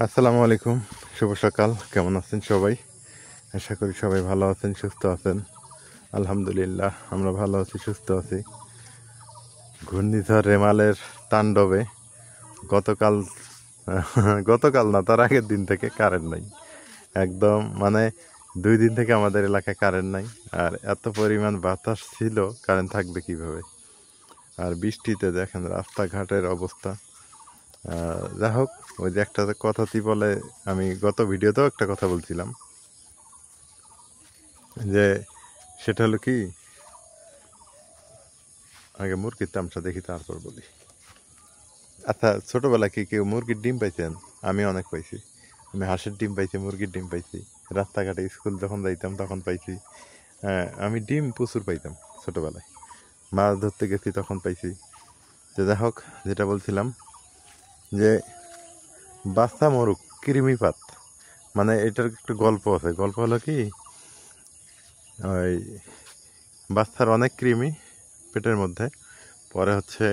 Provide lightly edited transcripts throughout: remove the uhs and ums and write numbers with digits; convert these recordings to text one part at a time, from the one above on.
আসসালামু আলাইকুম, শুভ সকাল। কেমন আছেন সবাই? আশা করি সবাই ভালো আছেন, সুস্থ আছেন। আলহামদুলিল্লাহ আমরা ভালো আছি, সুস্থ আছি। ঘূর্ণিঝড় রেমালের তাণ্ডবে গতকাল গতকাল না, তার আগের দিন থেকে কারেন্ট নাই। একদম মানে 2 দিন থেকে আমাদের এলাকায় কারেন্ট নাই। আর এত পরিমাণ বাতাস ছিল, কারেন্ট থাকবে কিভাবে? আর বৃষ্টিতে দেখেন রাস্তাঘাটের অবস্থা। যাই হোক, ওই যে একটা কথাটি বলে, আমি গত ভিডিওতেও একটা কথা বলছিলাম যে সেটা হলো কি, আগে মুরগির দামটা দেখি তারপর বলি। আচ্ছা, ছোটবেলায় কি কেউ মুরগির ডিম পাইছেন? আমি অনেক পাইছি। আমি হাঁসের ডিম পাইছি, মুরগির ডিম পাইছি, রাস্তাঘাটে স্কুল যখন যাইতাম তখন পাইছি। হ্যাঁ, আমি ডিম প্রচুর পাইতাম ছোটবেলায়, মাছ ধরতে গেছি তখন পাইছি। তো যাই হোক, যেটা বলছিলাম যে বাচ্চা মরুক কৃমিপাত, মানে এটার একটা গল্প আছে। গল্প হলো কি, ওই বাচ্চার অনেক কৃমি পেটের মধ্যে, পরে হচ্ছে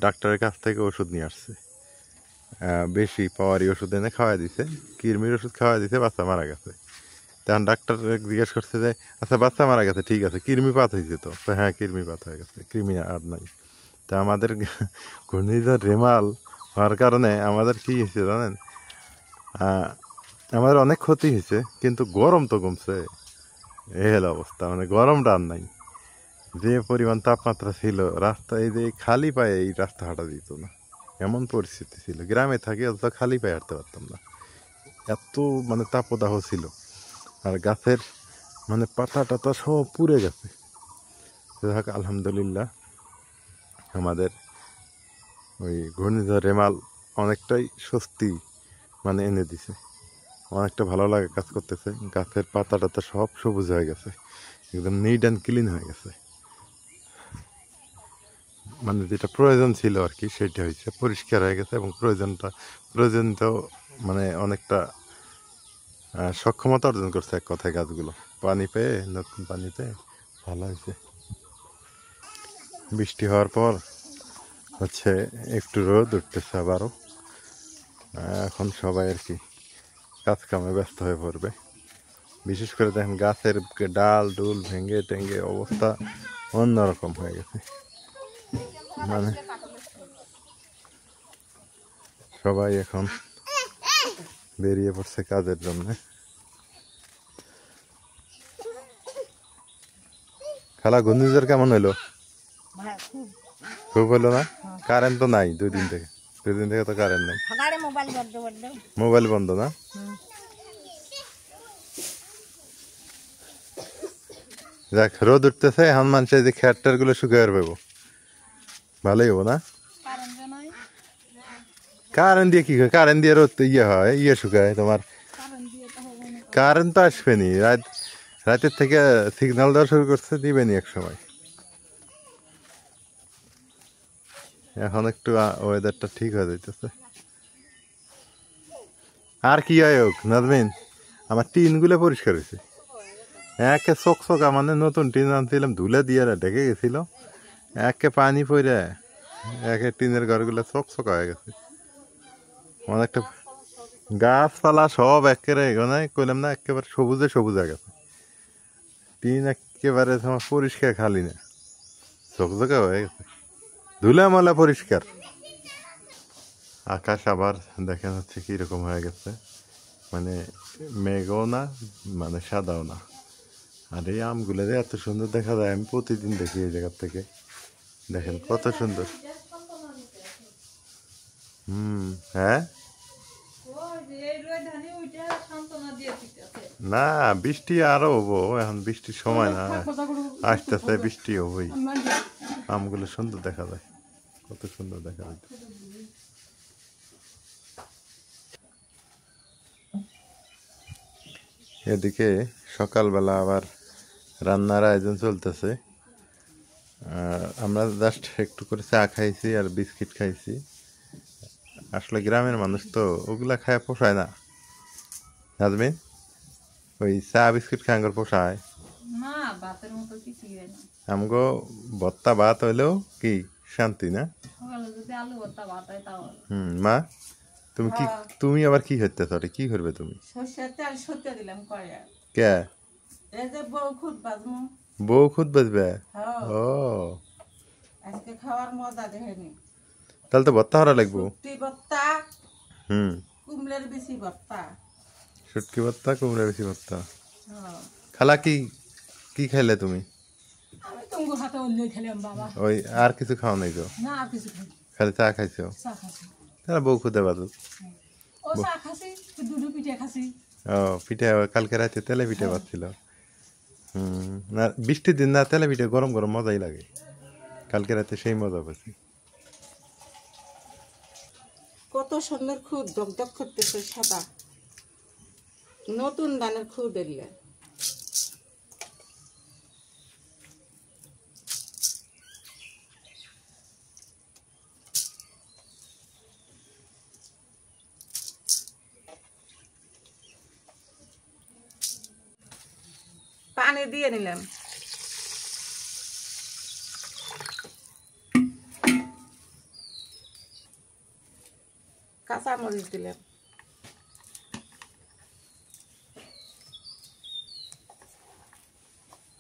ডাক্তারের কাছ থেকে ওষুধ নিয়ে আসছে, বেশি পাওয়ারি ওষুধ এনে খাওয়াই দিছে, কৃমির ওষুধ খাওয়াই দিছে, বাচ্চা মারা গেছে। তখন ডাক্তার জিজ্ঞেস করছে যে আচ্ছা বাচ্চা মারা গেছে, ঠিক আছে, কৃমিপাত হয়েছে তো? হ্যাঁ, কৃমিপাত হয়ে গেছে, কৃমি আর নাই। তা আমাদের ঘূর্ণিঝড় রেমাল হওয়ার কারণে আমাদের কি হয়েছে জানেন? আমাদের অনেক ক্ষতি হয়েছে, কিন্তু গরম তো কমছে। এই হলো অবস্থা, মানে গরমটা আর নাই। যে পরিমাণ তাপমাত্রা ছিল, রাস্তায় এই যে খালি পায়ে এই রাস্তা হাঁটা দিত না, এমন পরিস্থিতি ছিল। গ্রামে থাকি অত খালি পায়ে হাঁটতে পারতাম না, এত মানে তাপদাহ ছিল। আর গাছের মানে পাতা টাতা সব পুড়ে গেছে। যাক, আলহামদুলিল্লাহ আমাদের ওই ঘূর্ণিঝড় রেমাল অনেকটাই স্বস্তি মানে এনে দিছে, অনেকটা ভালো লাগে কাজ করতেছে। গাছের পাতা টাতা সব সবুজ হয়ে গেছে, একদম নিট অ্যান্ড ক্লিন হয়ে গেছে। মানে যেটা প্রয়োজন ছিল আর কি, সেটা হয়েছে, পরিষ্কার হয়ে গেছে। এবং প্রয়োজনটাও মানে অনেকটা সক্ষমতা অর্জন করছে এক কথায় গাছগুলো, পানি পেয়ে, নতুন পানি পেয়ে ভালো হয়েছে। বৃষ্টি হওয়ার পর হচ্ছে একটু রোদ উঠতেছে আবারও। এখন সবাই আর কি কাজ কামে ব্যস্ত হয়ে পড়বে। বিশেষ করে দেখেন গাছের ডাল ডুল ভেঙে টেঙ্গে অবস্থা অন্যরকম হয়ে গেছে। মানে সবাই এখন বেরিয়ে পড়ছে কাজের জন্য। খালা, ঘূর্ণিঝড় কেমন হইলো? খুব হলো না? কারেন্ট তো নাই 2 দিন থেকে। 2 দিন থেকে তো কারেন্ট নাই, মোবাইল বন্ধ না? দেখ, রোদ উঠতেছে, এখন মানুষের যে খেয়ার গুলো শুকিয়ে পাবো, ভালোই হবো না? কারেন্ট দিয়ে কি হয়? কারেন্ট দিয়ে রোদ হয়, শুকায় তোমার। কারেন্ট তো আসবে নি, রাতের থেকে সিগন্যাল দেওয়া শুরু করছে, দিবে নি এক সময়। এখন একটু ওয়েদারটা ঠিক হয়ে যাইতেছে। আর কি হয় হোক নাজমিন, আমার টিনগুলো পরিষ্কার হয়েছে, একে চকচকা, মানে নতুন টিন আনছিলাম, ধুলে দিয়ে ঢেকে গেছিল, একে পানি পড়ে একে টিনের ঘরগুলো চকচকা হয়ে গেছে। অনেকটা গাছপালা সব একেবারে এখানে কইলাম না, একেবারে সবুজে সবুজ হয়ে গেছে। টিন একেবারে তোমার পরিষ্কার, খালি না, চকচকা হয়ে গেছে, ধুলা মালা পরিষ্কার। আকাশ আবার দেখেন হচ্ছে কিরকম হয়ে গেছে, মানে মেঘও না, মানে সাদাও না। আর এই আমগুলো যে এত সুন্দর দেখা যায়, আমি প্রতিদিন দেখি এই জায়গার থেকে। দেখেন কত সুন্দর। হ্যাঁ, না বৃষ্টি আরো হবো, এখন বৃষ্টির সময় না, আসতেছে বৃষ্টি হবই। আমগুলো সুন্দর দেখা যায়, কত সুন্দর দেখা যায়। এদিকে সকালবেলা আবার রান্নার আয়োজন চলতেছে। আমরা জাস্ট একটু করে চা খাইছি আর বিস্কিট খাইছি। আসলে গ্রামের মানুষ তো ওগুলা খায় পোষায় না নাজমিন, ওই চা বিস্কিট খায় আঙ্গুর পোষায় আমগো। ভত্তা ভাত হইলেও কি শান্তি না? মা, তুমি কি তুমি আবার কি হইতে সরি কি করবে তুমি সর্ষের তেল সত্যি দিলাম করে কে এই যে বউ খুদ বাজমু বউ খুদ বাজবে হ্যাঁ ও আজকে খাওয়ার মজা দেখেনি তাহলে তো ভর্তা হরা লাগবো শুটকি ভর্তা হুম কুমড়ের বেশি ভর্তা শুটকি ভর্তা কুমড়া বেশি ভর্তা হ্যাঁ খালা কি কি খাইলে তুমি আমি তোমাকে হাতে অন্য খেলাম বাবা ওই আর কিছু খাও নাই তো না আর কিছু খাই খালি চা খাইছো চা খাসি তাহলে বউ খুদে বাজুক ও চা খাসি দুধু পিঠে খাসি ও পিঠে কালকে রাতে তেলে পিঠে বাজছিল না বৃষ্টির দিন না তেলে পিঠে গরম গরম মজাই লাগে কালকে রাতে সেই মজা পাচ্ছি কত সুন্দর খুদ দগদগ করতেছে সাদা নতুন ধানের খুদ এরিয়া পানি দিয়ে নিলাম কাঁচা মরিচ দিলাম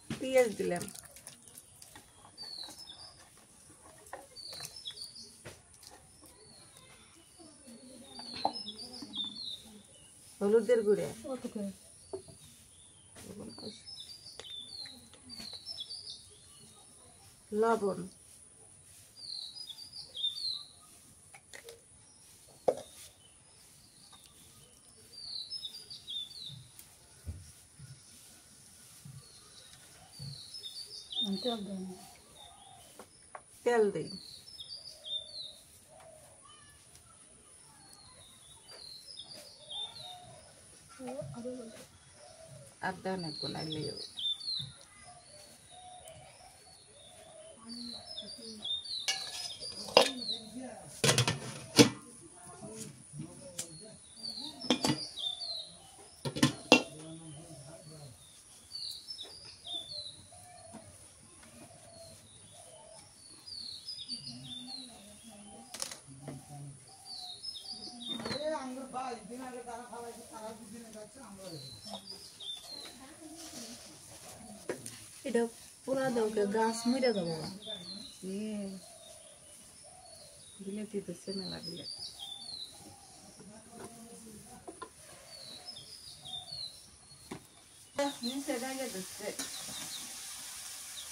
পেঁয়াজ দিলাম হলুদের গুঁড়া অত করে লবণ তেল দেন তেল দিই আর দেন একটু নাইলে এটা পুরা দৌকে গাছ মেরে দেবো বিলেতি দিচ্ছে মেলা বিলে নিচে ডাইলে দিচ্ছে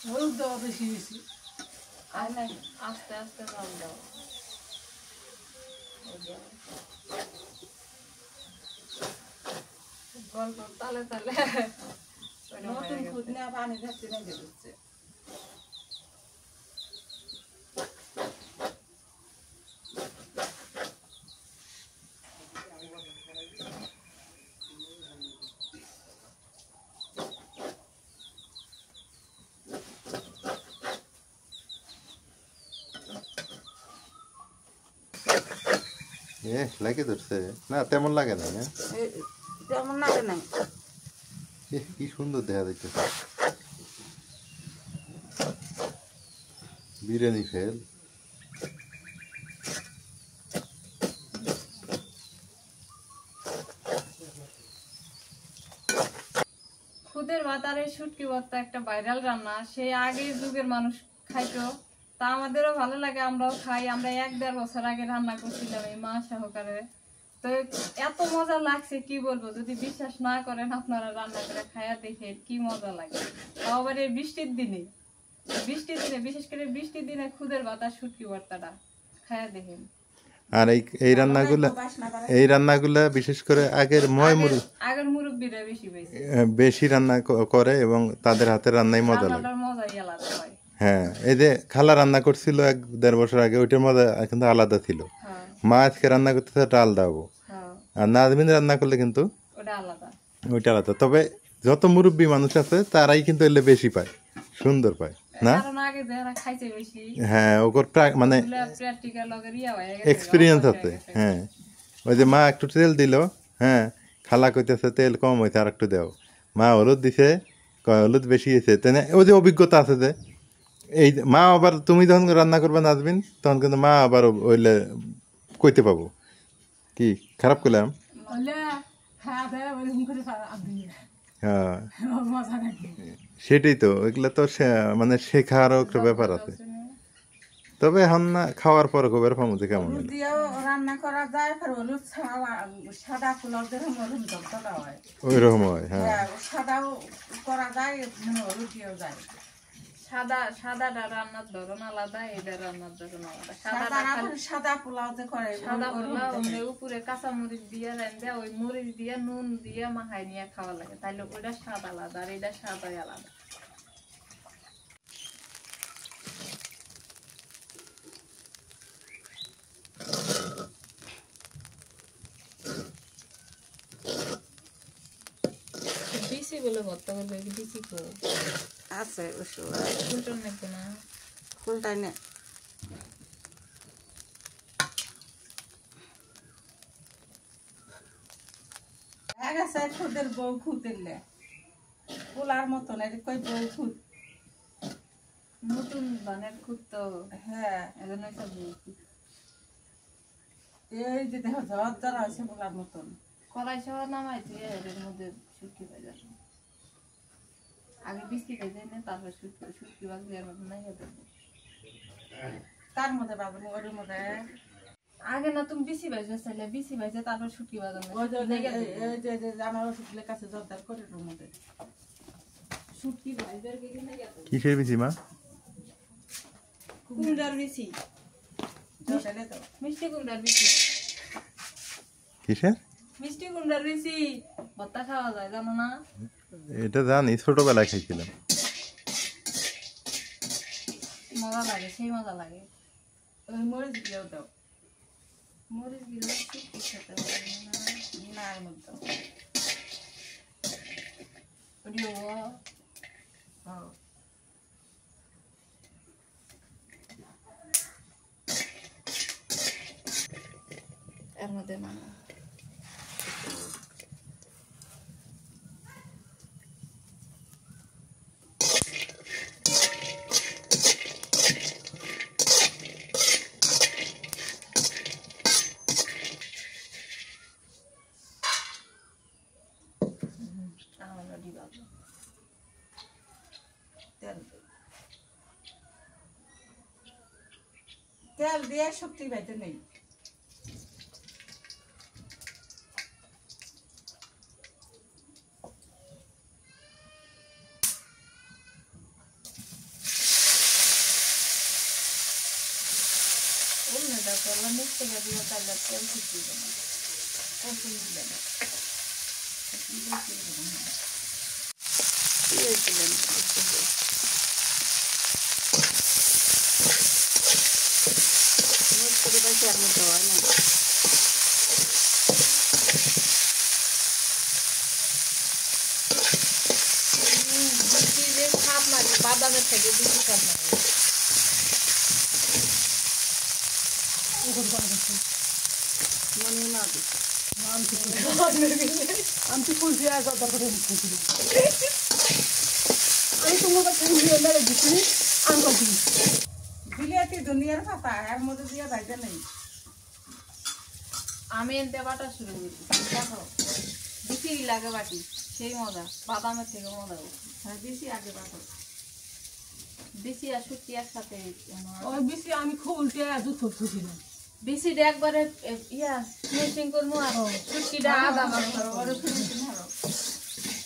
হলুদ দেওয়া বেশি বেশি আর নাই আস্তে আস্তে জল দাও গল্প তালে তালে নতুন খুদ না পানি থাকতে ডাইলে দিচ্ছে লাগে ধরছে না তেমন লাগে না হ্যাঁ তেমন লাগে নাই কি সুন্দর দেখা যাচ্ছে বিরিয়ানি ফেল খুদের ভাত আর এই শুটকি ভর্তা একটা ভাইরাল রান্না সেই আগের যুগের মানুষ খাইতো তা আমাদেরও ভালো লাগে আমরাও খাই আমরা 1-1.5 বছর আগে রান্না করছিলাম এই মা সহকারে তো এত মজা লাগছে কি বলবো যদি বিশ্বাস না করেন আপনারা রান্না করে খায়া দেখে কি মজা লাগে তাও আবার এই বৃষ্টির দিনে বিশেষ করে বৃষ্টির দিনে খুদের ভাত আর শুটকি ভর্তাটা খায়া দেখেন আর এই রান্নাগুলা বিশেষ করে আগের আগের মুরব্বীরা বেশি বেশি রান্না করে এবং তাদের হাতের রান্নাই মজা লাগে মজাই আলাদা হয় হ্যাঁ এই যে খালা রান্না করছিল 1-1.5 বছর আগে ওইটার মজা কিন্তু আলাদা ছিল মা আজকে রান্না করতেছে ওটা আলাদা হবো আর নাজমিন রান্না করলে কিন্তু ওইটা আলাদা তবে যত মুরব্বী মানুষ আছে তারাই কিন্তু এলে বেশি পায় সুন্দর পায় না হ্যাঁ ওর মানে এক্সপিরিয়েন্স আছে হ্যাঁ ওই যে মা একটু তেল দিল হ্যাঁ খালা কইতেছে তেল কম হয়েছে আর একটু দেও মা হলুদ দিছে হলুদ বেশি হয়েছে তাই ওই যে অভিজ্ঞতা আছে যে এই মা আবার তুমি যখন রান্না করবে নাজবিন তখন কিন্তু মা আবার ওইলে কইতে পাবো কি খারাপ করলাম? বলে খাওয়া দাওয়া বলে হুম করে আপনি হ্যাঁ মজা নাকি সেটাই তো, এগুলো তো মানে শেখারও একটা ব্যাপার আছে। তবে এখন না খাওয়ার পরে খবর পাবো যে কেমন হলুদ হলো। দিয়েও রান্না করা যায়, ফের হলুদ ছাড়া সাদা পোলাও যেরকম হলুদ দরকার হয়, ওই রকম হয়, হ্যাঁ। হ্যাঁ সাদাও করা যায়, মানে হলুদ দিয়েও যায়। সাদাটা রান্নার ধরন আলাদা, এটা রান্নার ধরন আলাদা। সাদা সাদা পোলাও যে করে সাদা পোলাও উপরে কাঁচা মরিচ দিয়ে রান্ধে, ওই মরিচ দিয়ে নুন দিয়ে মাখাই নিয়ে খাওয়া লাগে, তাইলে ওইটা স্বাদ আলাদা আর এটা স্বাদই আলাদা। বিসি বলে ভর্তা করবে, বিসি আছে ওষুধ ফুলটন নাকি না ফুলটাই নে গেছে খুদের বউ খুঁতেলে পোলার মতন এর কই বউ খুঁত। নতুন ধানের খুব তো, হ্যাঁ এজন্য সব বলছি। এই যে দেখো জ্বর জ্বর আছে পোলার মতন। কড়াই সহ নামাইছি, এর মধ্যে শুটকি ভাজা আগে বিসি ভেজে নে, তারপর শুটকি ভাজি এর মধ্যে নাই দেবো। তার মধ্যে বাবু ওর মধ্যে আগে না তুমি বিসি ভাজা চাইলে বিসি ভাজা তারপর শুটকি ভাজা ওই যে আমার ওষুধের কাছে জর্দার করে ওর মধ্যে শুটকি ভাজার কি না গেছে কিসের বেশি মা? কুমড়ার বিসি, জর্দারে তো মিষ্টি কুমড়ার বিসি, কিসের? মিষ্টি কুমড়ার বিসি ভর্তা খাওয়া যায় জানো না? এটা জানি, ছোটবেলায় খাইছিলাম। মজা লাগে, সেই মজা লাগে। ওই মরিচ দিয়েও দাও মরিচ দিলে শুটকি খেতে পারি না। না এর মধ্যে ওডিও হ্যাঁ এর মধ্যে না তেল দিয়ে শক্তি পাইতে নেই। উল্লেটা করলাম মিক্স করে দিয়ে তাহলে তেল শুকিয়ে যাবে, কষুন দিলে না যে স্বাদ লাগে বাদামের থেকে বেশি স্বাদ লাগে। মনে না আমি খুলছি আর জর্দার করে খুলছি আমি তোমার কাছে মেরে দিচ্ছি আমি করছি বিলিয়াতি দুনিয়ার পাতা এর মধ্যে দিয়ে ভাইতে নেই। আমি এনতে বাটা শুরু করি, দেখো বেশি লাগে বাটি, সেই মজা বাদামের থেকে মজা। হ্যাঁ বেশি আগে পাতা বেশি আর শুটকি একসাথে ওই বেশি আমি খুলতে দুধ খুলছিলাম বেশিটা একবারে ইয়া ফিনিশিং করবো আর শুটকিটা আদা মাত্র ওরে ফিনিশিং হারো,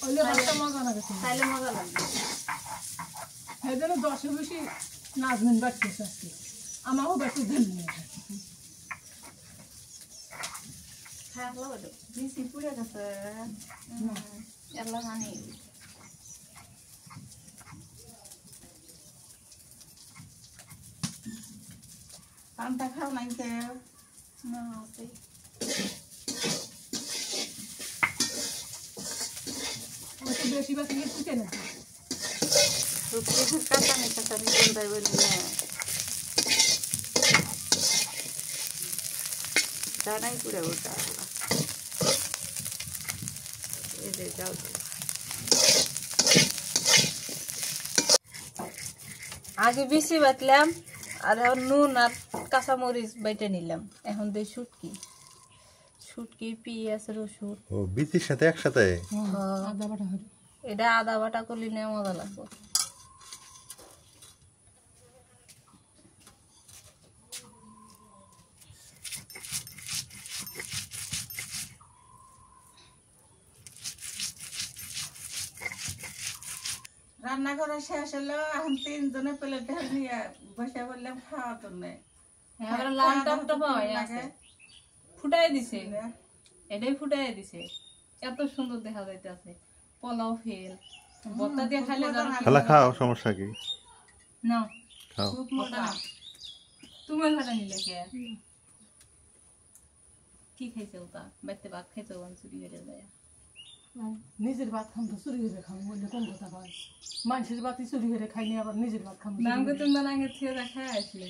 ওইলে ভাতটা মজা লাগে তাইলে মজা লাগবে। হ্যাঁ যেন 10 বেশি নাজমিন বাড়তেছে আজকে আমারও বাড়তে দিন খারাপ লাগে বেশি পুড়ে গেছে এগুলো জানি। পানটা খাও নাই কেউ না সেই বেশি বাকি শুকে না কাঁচানি কাঁচানি গন্ধাই বলি না জানাই পুরে ওটা এই যে যাও আগে বেশি বাটলাম আর এখন নুন আর কাঁচামরিচ বাইটে নিলাম, এখন দিয়ে শুটকি শুটকি পেঁয়াজ রসুন। ও বিচির সাথে একসাথে? এটা আদা বাটা করলে নিয়ে মজা লাগবে। রান্না করা শেষ হলো, এখন 3 জনে প্লেট নিয়ে বসে বললাম খাওয়ার জন্য। এবার লাল টপটপ হয়ে আছে, ফুটাই দিছে, এটাই ফুটাই দিছে, এত সুন্দর দেখা যাইতেছে। পোলাও ফেল, ভর্তা দিয়ে খাইলে খালা খাও, সমস্যা কি? না খাও। খুব মজা। তুমি ভাড়া নিলে কে? কি খাইছে ওটা? বাইতে ভাত খাইছে ওখান চুরি হয়ে যায়। নিজের ভাত খাম তো চুরি করে খাম বললে কোন কথা কয়? মানুষের ভাতই চুরি করে খাইনি, আবার নিজের ভাত খাম। নামকে তুমি আগে থেকে দেখা আসলে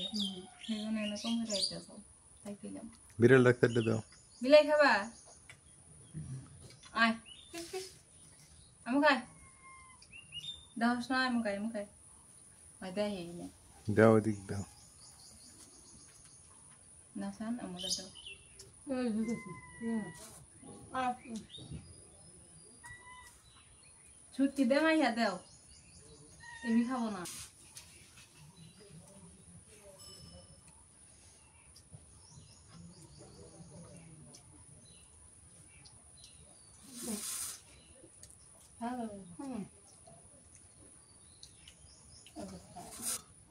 সেই জন্য এরকম হয়ে যাইতেছ। তাই কিলাম বিড়াল ডাক্তার দাও। বিলাই খাবা? আয় আমি খাই, দেখাস না? আমি খাই, আমি খাই, আয় দেয় না দাও, ওদিক দাও। না সান আমাদের দাও। ছুটকি দে মাইয়া দেও, এমনি খাবো না।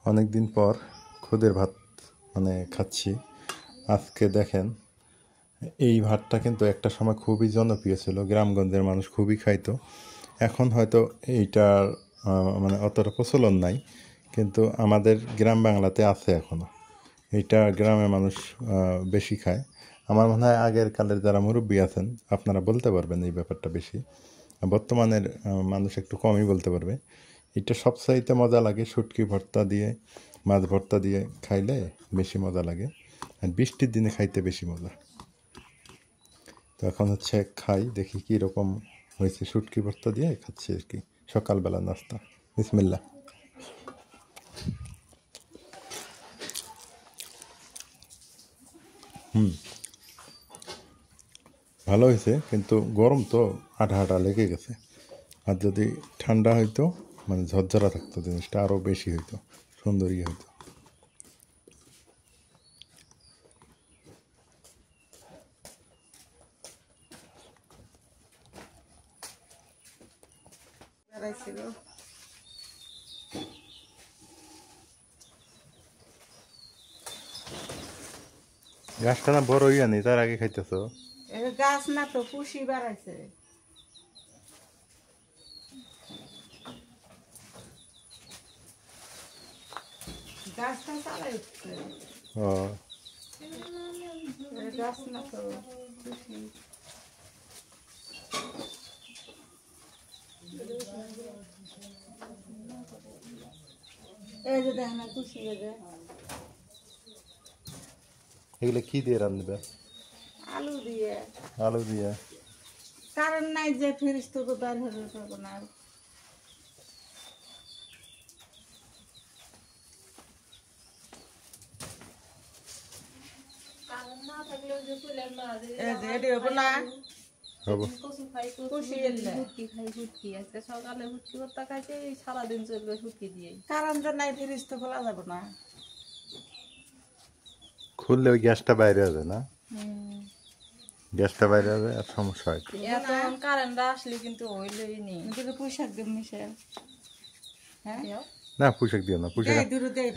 অনেকদিন পর খুদের ভাত মানে খাচ্ছি। আজকে দেখেন, এই ভাতটা কিন্তু একটা সময় খুবই জনপ্রিয় ছিল, গ্রামগঞ্জের মানুষ খুবই খাইতো। এখন হয়তো এইটার মানে অতটা প্রচলন নাই, কিন্তু আমাদের গ্রাম বাংলাতে আছে এখনো। এইটা গ্রামের মানুষ বেশি খায়। আমার মনে হয় আগের কালের যারা মুরব্বী আছেন আপনারা বলতে পারবেন এই ব্যাপারটা বেশি, বর্তমানের মানুষ একটু কমই বলতে পারবে। এটা সবচাইতে মজা লাগে শুটকি ভর্তা দিয়ে, মাছ ভর্তা দিয়ে খাইলে বেশি মজা লাগে, আর বৃষ্টির দিনে খাইতে বেশি মজা। তো এখন হচ্ছে খাই, দেখি কী রকম হয়েছে। শুটকি ভর্তা দিয়ে খাচ্ছি আর কি, সকালবেলা নাস্তা। বিসমিল্লাহ। ভালো হয়েছে, কিন্তু গরম তো আঠা আঠা লেগে গেছে। আর যদি ঠান্ডা হইতো, মানে ঝরঝরা থাকতো, জিনিসটা আরও বেশি হইতো, সুন্দরই হইতো। বেড়াইছিল। গাছটা না বড় হইয়া নি, তার আগে খাইতেছ? গাছ না তো, পুষি বেড়াইছে। গাছটা চালাই উঠছে। ও গাছ না তো, পুষি। এই যে দেখেন পুষি, এগুলো কি দিয়ে রান্ধবে? আলু দিয়ে। আলু দিয়ে? কারণ নাই যে ফ্রিজ থেকে বের হয়ে পাবো না। এই যে এটি হবো না। হবো। কচু খাই, কুচি এলে। শুটকি খাই, শুটকি আজকে সকালে শুটকি ভর্তা খাইছে, এই সারাদিন চলবে শুটকি দিয়েই। কারণ যে নাই ফ্রিজ তো খোলা যাবো না। খুললে ওই গ্যাসটা বাইরে হবে না, গ্যাসটা বাইরে হবে আর সমস্যা হয়। এত কারেন্ট আসলে কিন্তু হইলই নেই। কিন্তু পোশাক দিয়ে মিশে। হ্যাঁ না পুঁইশাক দিও না, পুঁইশাক এই দূরে দেই।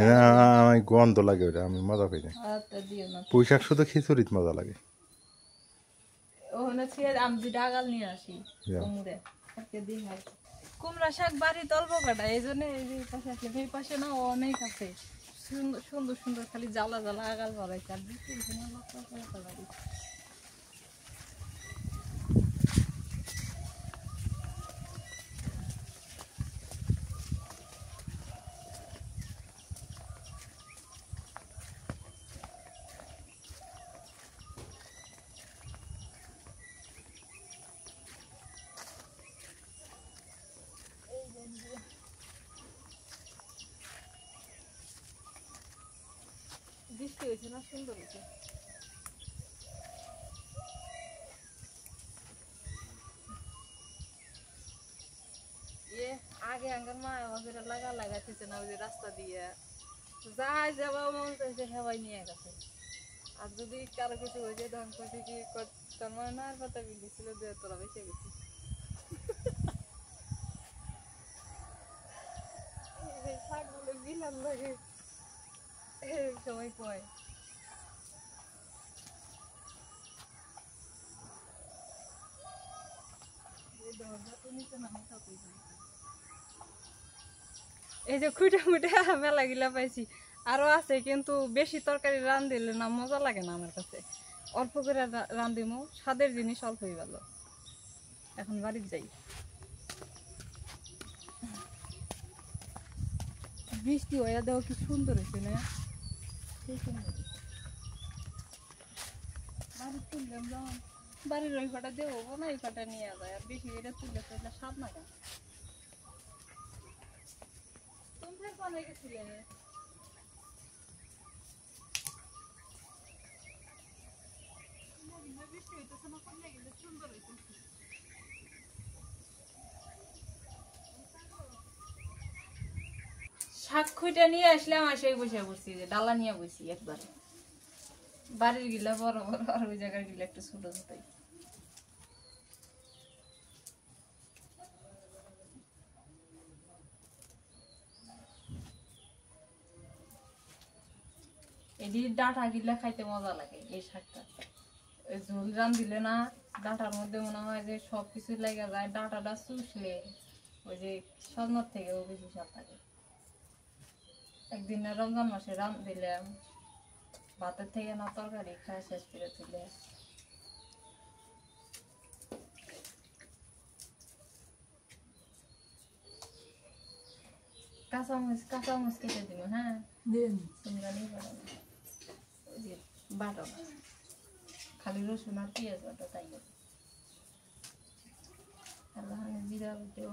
আমি গন্ধ লাগে, ওটা আমি মজা পাই না। আচ্ছা দিও না। পুঁইশাক শুধু খিচুড়িত মজা লাগে। ওখানে ছিঁড়ে আমি যে ডাগাল নিয়ে আসি যাও। কুমড়ে আজকে দিই খাই। কুমড়া শাক বাড়ি তল্প কাটা, এই জন্য এই যে পাশে আসলে এই পাশে না অনেক আছে, সুন্দর সুন্দর সুন্দর, খালি জ্বালা জ্বালা আগাল ভরাইছে। আর বিক্রি বাড়ি বৃষ্টি হয়েছে না, সুন্দর হয়েছে। আমার মা আমাকে লাগাইতেছে না ওই যে রাস্তা দিয়ে যাই যাওয়া মন চাইছে হেবাই নিয়ে গেছে। আর যদি কারো কিছু হয়ে যায় তখন কইছে কি তোর মনে না আর পাতা বিলি ছিল দিয়ে তোরা বেঁচে গেছিস। এই শাকগুলো বিলাম লাগে সবাই কয়। এই যে খুঁটে খুঁটে মেলা গিলা পাইছি আরো আছে, কিন্তু বেশি তরকারি রান দিলে না মজা লাগে না আমার কাছে। অল্প করে রান দিমু, স্বাদের জিনিস অল্পই ভালো। এখন বাড়ির যাই। বৃষ্টি হয়ে দেওয়া কি সুন্দর হয়েছে না? সেই সুন্দর বাড়ির তুললাম যখন বাড়ির ওই কটা দেবো না, এই কটা নিয়ে যায়। আর বেশি এটা তুললে তো এটা স্বাদ না কেন? তুমি কোনে গেছিলে? শাক খুঁটে নিয়ে আসলাম, আসে বসে বসছি, যে ডালা নিয়ে বসি একবারে। বাড়ির গিলা বড় বড়, আর ওই জায়গার গিলা একটু ছোট ছোটই। এটি ডাঁটা গিলা খাইতে মজা লাগে এই শাকটা। ঝোল রান দিলে না ডাঁটার মধ্যে মনে হয় যে সবকিছু লেগে যায়, ডাঁটাটা চুষলে ওই যে সজনার থেকে ও বেশি স্বাদ থাকে। একদিন রমজান মাসে রান দিলাম, ভাতের থেকে না তরকারি খায় শেষ করে দিলে। কাঁচামরিচ কেটে দিব, হ্যাঁ দেন তোমরা নিয়ে পারো না। ওই যে বাটো না, খালি রসুন আর পেঁয়াজ বাটো, তাই জিরা বাটো।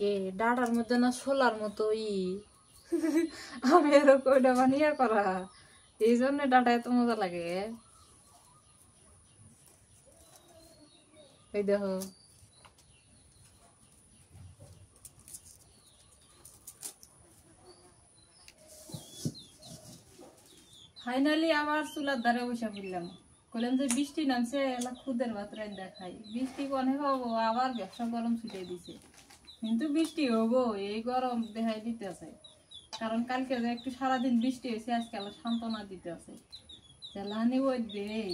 এ ডাটার মধ্যে না ছোলার মতো আমি এরকম ওইটা বানিয়ে করা, এই জন্য ডাটা এত মজা লাগে। এই দেখো ফাইনালি আবার চুলার ধারে বসে পড়লাম। বললাম যে বৃষ্টি নামছে, এলা খুদের ভাত রাত দেখাই, বৃষ্টি কনে হবো, আবার ব্যবসা গরম ছুটে দিছে। কিন্তু বৃষ্টি হবো, এই গরম দেখাই দিতে আছে। কারণ কালকে যে একটু সারাদিন বৃষ্টি হয়েছে, আজকে আবার সান্ত্বনা দিতে আছে। লাহানি ওই দেই,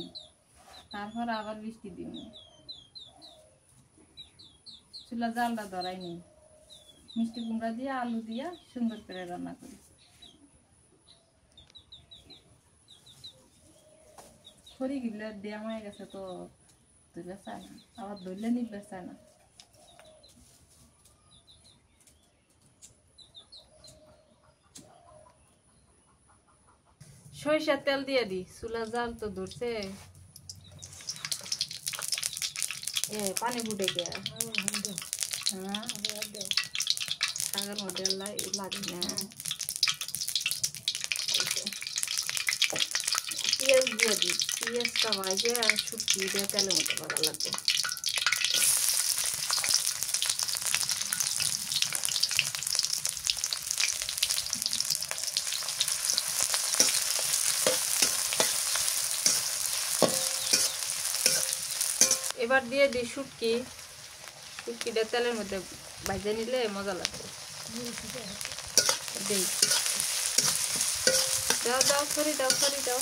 তারপর আবার বৃষ্টি দিব। চুলা জালটা ধরাইনি, মিষ্টি কুমড়া দিয়ে আলু দিয়া সুন্দর করে রান্না করি। খড়ি গিলে দেয়া হয়ে গেছে তো ধরলে চায় না, আবার ধরলে নিবে চায় না। সরিষার তেল দিয়ে দি, চুলা জাল তো ধরছে। এ পানি ফুটে গে, হ্যাঁ শাকের মধ্যে লাগে না। পেঁয়াজ দিয়ে দি, পেঁয়াজটা ভাজে আর শুকিয়ে দিয়ে তেলের মধ্যে ভালো লাগবে। এবার দিয়ে দিই শুটকি, শুটকিটা তেলের মধ্যে ভাজে নিলে মজা লাগবে। দেই দাও দাও, সরি দাও, সরি দাও।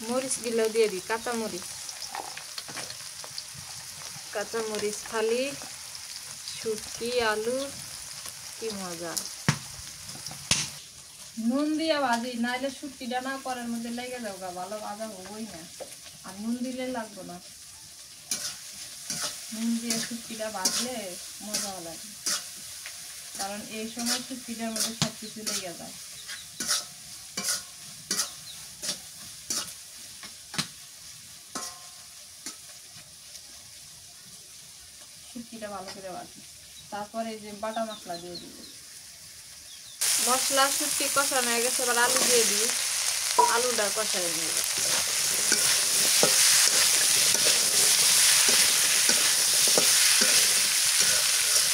মরিচ গুলো দিয়ে দিই, কাঁচা মরিচ, কাঁচা মরিচ খালি শুটকি আলু, কি মজা। নুন দিয়ে ভাজি, নাইলে শুটকিটা না করার মধ্যে লেগে যাও গা, ভালো ভাজা হবোই না। আর নুন দিলে লাগবে না, নুন দিয়ে শুটকিটা ভাজলে মজা লাগে। কারণ এই সময় শুটকিটার মধ্যে সব কিছু লেগে যায়। শুটকিটা ভালো করে বাটি। তারপরে এই যে বাটা মশলা দিয়ে দিব। মশলা শুটকি কষানো হয়ে গেছে, এবার আলু দিয়ে দিই। আলুটা কষাই দিয়ে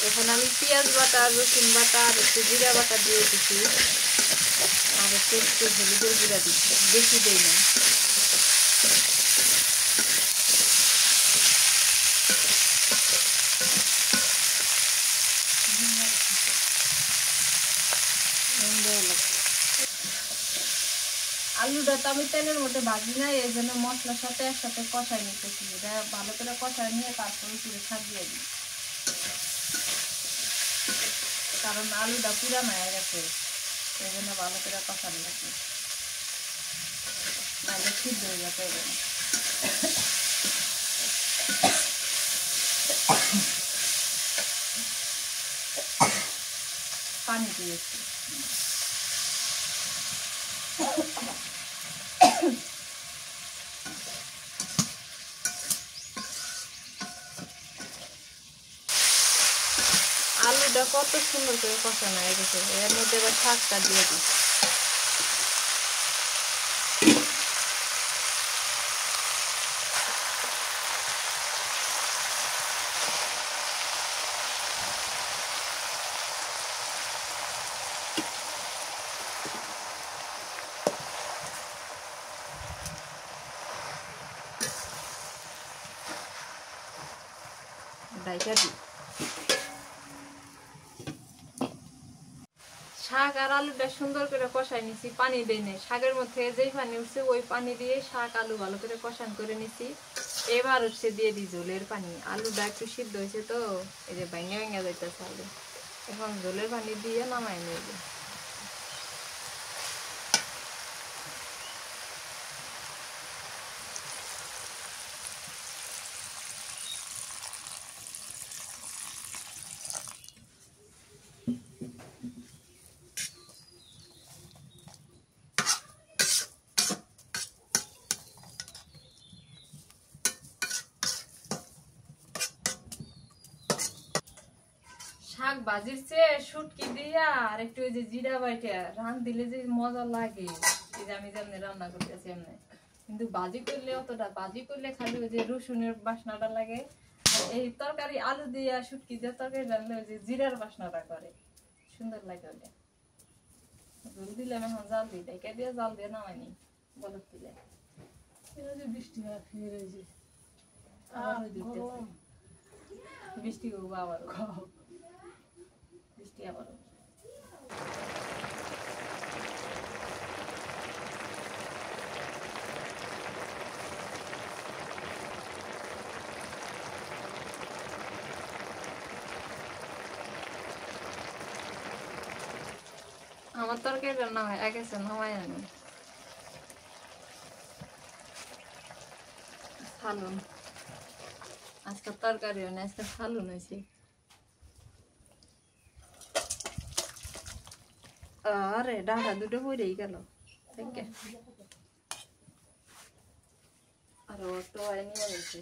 এখানে আমি পেঁয়াজ বাটা, রসুন বাটা আর একটু জিরা বাটা দিয়ে দিচ্ছি, আর একটু হলুদের গুঁড়া দিচ্ছি, বেশি দেই না। আলুটা তো আমি তেলের মধ্যে ভাজি নাই, এই জন্য মশলার সাথে একসাথে কষাই নিতেছি। এটা ভালো করে কষাই নিয়ে তারপরে পুরো শাক দিয়ে দিই, কারণ আলুটা পুরানো হয়ে গেছে, এই জন্য ভালো করে কষানো লাগবে, নাহলে সিদ্ধ হয়ে যাবে। পানি দিয়েছি। আলুটা কত সুন্দর করে কষানো হয়ে গেছে, এর মধ্যে এবার শাকটা দিয়ে দিই। ডাইকা দিই। শাক আর আলুটা সুন্দর করে কষাই নিছি, পানি দেই নাই। শাকের মধ্যে যেই পানি উঠছে ওই পানি দিয়ে শাক আলু ভালো করে কষান করে নিছি। এবার হচ্ছে দিয়ে দিই ঝোলের পানি। আলুটা একটু সিদ্ধ হয়েছে তো, এই যে ভেঙে ভেঙে যাইতেছে আলু, এখন ঝোলের পানি দিয়ে নামাই নেব। শাক ভাজির চেয়ে শুটকি দিয়া আর একটু ওই যে জিরা বাইটা রান দিলে যে মজা লাগে, এই যে আমি যেমনি রান্না করতেছি এমনি। কিন্তু ভাজি করলে অতটা, ভাজি করলে খালি ওই যে রসুনের বাসনাটা লাগে, আর এই তরকারি আলু দিয়া শুটকি দিয়ে তরকারি রান্নলে ওই যে জিরার বাসনাটা করে, সুন্দর লাগে ওটা। ঝোল দিলাম, এখন জাল দিই, ডাইকা দিয়ে জাল দিয়ে নামাইনি বলক দিলে। এরা যে বৃষ্টি হয় ফিরে এই যে আবার ওই দিতেছে বৃষ্টি হোক, আবার বৃষ্টি আবার। আমার তরকারি রান্না হয় আগে নামাই আনি ফালুন। আজকে তরকারি হয় না, আজকে ফালুন হয়েছে। আরে ডাঁটা দুটো পড়েই গেল, আর তো নিয়ে গেছে।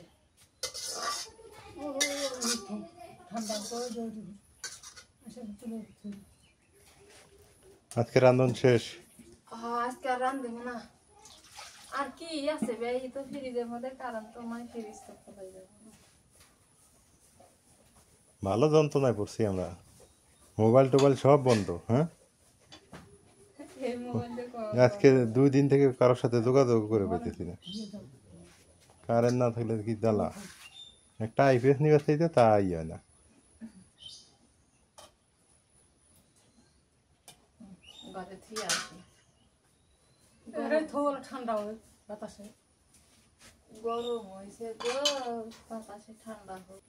ঠান্ডা করে জল দিব, তুলে আজকে রান্ধন শেষ। আজকে আর রান্ধব না, আর কি আছে ভাই, তো ফ্রিজের মধ্যে, কারণ তো মানে ফ্রিজ তো খোলাই যাবে না। ভালো যন্ত্রণায় পড়ছি আমরা, মোবাইল টোবাইল সব বন্ধ। হ্যাঁ, এই মোবাইলে আজকে 2 দিন থেকে কারোর সাথে যোগাযোগ করে পেতেছি না, কারেন্ট না থাকলে কি জ্বালা। একটা আইপিএস নিয়ে চাইতে তাই হয় না। ঘরে থিয়ে আসি, থোল ঠান্ডা হয় বাতাসে। গরম হয়েছে তো, বাতাসে ঠান্ডা হোক।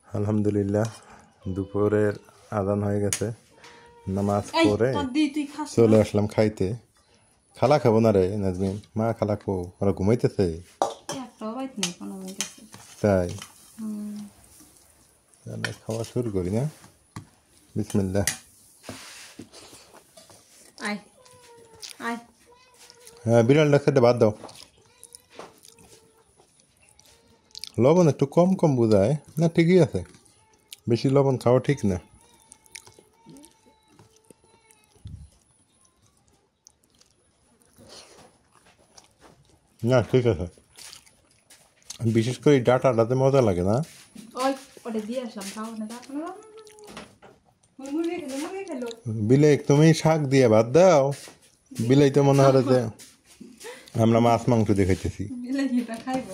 আলহামদুলিল্লাহ, দুপুরের আজান হয়ে গেছে, নামাজ পড়ে চলে আসলাম খাইতে। খালা খাবো না রে নাজমিন, মা খালা খো, ওরা ঘুমাইতেছে। খাইতে না কোনো আমার কাছে। তাই তাহলে খাওয়া শুরু করি না? বিসমিল্লাহ। আয় আয় হ্যাঁ, বিড়ালটা খেতে বাদ দাও। লবণ একটু কম কম বোঝায় না? ঠিকই আছে, বেশি লবণ খাওয়া ঠিক না। না ঠিক আছে, বিশেষ করে এই ডাটাটাতে মজা লাগে না? ওই ওটা দিয়ে আসলাম খাও না তারপরে মুরগি খেলো বিলে তুমি শাক দিয়ে ভাত দাও। বিলাই তো মনে হয় যে আমরা মাছ মাংস দিয়ে খাইতেছি। বিলাহিটা খাইব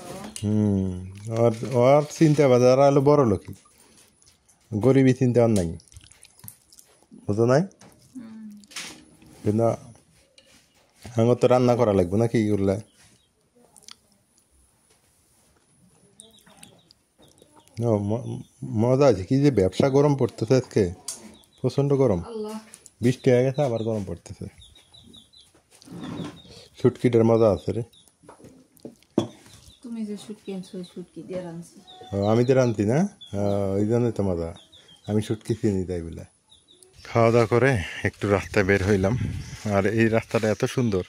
ওর ওর চিন্তা বাজার আলো বড় লোকই, গরিবই চিন্তা আর নাই, বুঝো নাই? কিন্তু আমার তো রান্না করা লাগবে নাকি এগুলা। মজা আছে কি যে ব্যবসা, গরম পড়তেছে আজকে প্রচণ্ড গরম, বৃষ্টি হয়ে গেছে আবার গরম পড়তেছে। শুটকিটার মজা আছে রে। তুমি যে শুটকি আনছো শুটকি দিয়ে রাঁধছি। আমি তো রাঁধতি না, ওই জন্যই তো মজা। আমি শুটকি চিনি তাই বলে। খাওয়া দাওয়া করে একটু রাস্তায় বের হইলাম। আর এই রাস্তাটা এত সুন্দর,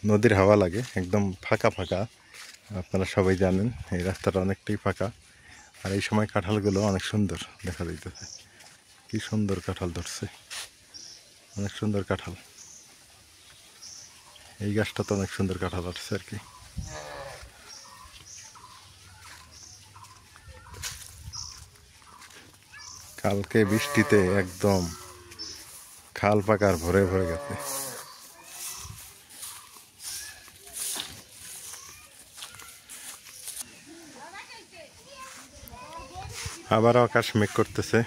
নদীর হাওয়া লাগে, একদম ফাঁকা ফাঁকা। আপনারা সবাই জানেন এই রাস্তাটা অনেকটাই ফাঁকা। আর এই সময় কাঁঠালগুলো অনেক সুন্দর দেখা যাইতেছে। কি সুন্দর কাঁঠাল ধরছে, অনেক সুন্দর কাঁঠাল। এই গাছটা তো অনেক সুন্দর কাঁঠাল আসছে আর কি। কালকে বৃষ্টিতে একদম খাল পাকার ভরে ভরে গেছে। আবার আকাশ মেঘ করতেছে,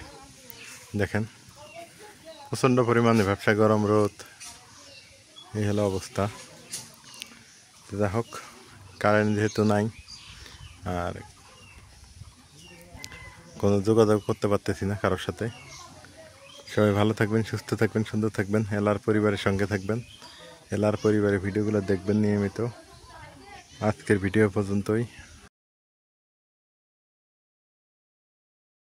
দেখেন প্রচণ্ড পরিমাণে ব্যবসা, গরম, রোদ, এই হলো অবস্থা। যা হোক, কারেন্ট যেহেতু নাই আর কোনো যোগাযোগ করতে পারতেছি না কারোর সাথে। সবাই ভালো থাকবেন, সুস্থ থাকবেন, সুন্দর থাকবেন, এলার পরিবারের সঙ্গে থাকবেন, এলার পরিবারের ভিডিওগুলো দেখবেন নিয়মিত। আজকের ভিডিও পর্যন্তই।